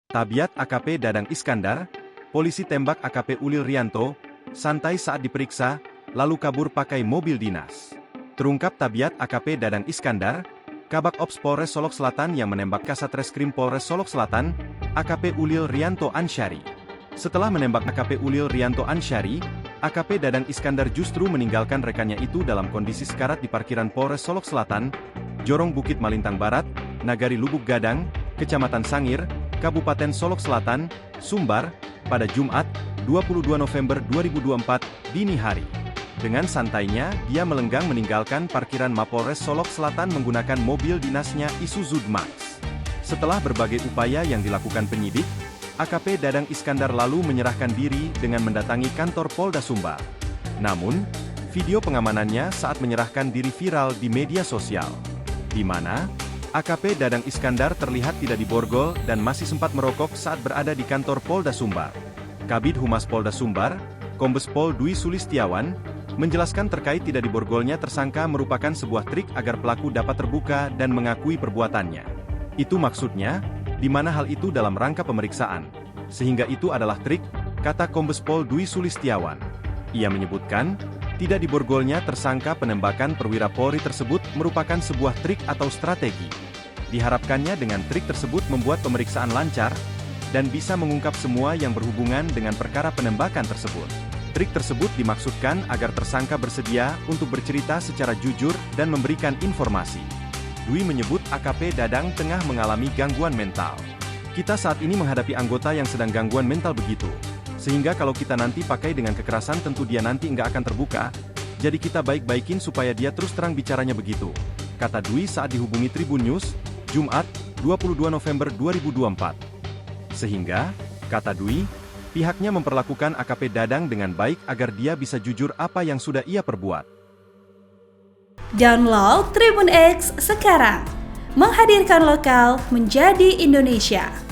Tabiat AKP Dadang Iskandar, polisi tembak AKP Ulil Rianto, santai saat diperiksa, lalu kabur pakai mobil dinas. Terungkap tabiat AKP Dadang Iskandar, Kabak Ops Polres Solok Selatan yang menembak Kasat Reskrim Polres Solok Selatan, AKP Ulil Rianto Ansyari. Setelah menembak AKP Ulil Rianto Ansyari, AKP Dadang Iskandar justru meninggalkan rekannya itu dalam kondisi sekarat di parkiran Polres Solok Selatan, Jorong Bukit Malintang Barat, Nagari Lubuk Gadang, Kecamatan Sangir, Kabupaten Solok Selatan, Sumbar, pada Jumat, 22 November 2024, dini hari. Dengan santainya, dia melenggang meninggalkan parkiran Mapolres Solok Selatan menggunakan mobil dinasnya Isuzu D-Max. Setelah berbagai upaya yang dilakukan penyidik, AKP Dadang Iskandar lalu menyerahkan diri dengan mendatangi kantor Polda Sumbar. Namun, video pengamanannya saat menyerahkan diri viral di media sosial, di mana AKP Dadang Iskandar terlihat tidak diborgol dan masih sempat merokok saat berada di kantor Polda Sumbar. Kabid Humas Polda Sumbar, Kombes Pol Dwi Sulistiawan, menjelaskan terkait tidak diborgolnya tersangka merupakan sebuah trik agar pelaku dapat terbuka dan mengakui perbuatannya. Itu maksudnya, di mana hal itu dalam rangka pemeriksaan. Sehingga itu adalah trik, kata Kombes Pol Dwi Sulistiawan. Ia menyebutkan, tidak diborgolnya tersangka penembakan perwira Polri tersebut merupakan sebuah trik atau strategi. Diharapkannya dengan trik tersebut membuat pemeriksaan lancar, dan bisa mengungkap semua yang berhubungan dengan perkara penembakan tersebut. Trik tersebut dimaksudkan agar tersangka bersedia untuk bercerita secara jujur dan memberikan informasi. Dwi menyebut AKP Dadang tengah mengalami gangguan mental. Kita saat ini menghadapi anggota yang sedang gangguan mental begitu. Sehingga kalau kita nanti pakai dengan kekerasan tentu dia nanti nggak akan terbuka, jadi kita baik-baikin supaya dia terus terang bicaranya begitu, kata Dwi saat dihubungi Tribun News, Jumat, 22 November 2024. Sehingga, kata Dwi, pihaknya memperlakukan AKP Dadang dengan baik agar dia bisa jujur apa yang sudah ia perbuat. Download Tribun X sekarang, menghadirkan lokal menjadi Indonesia.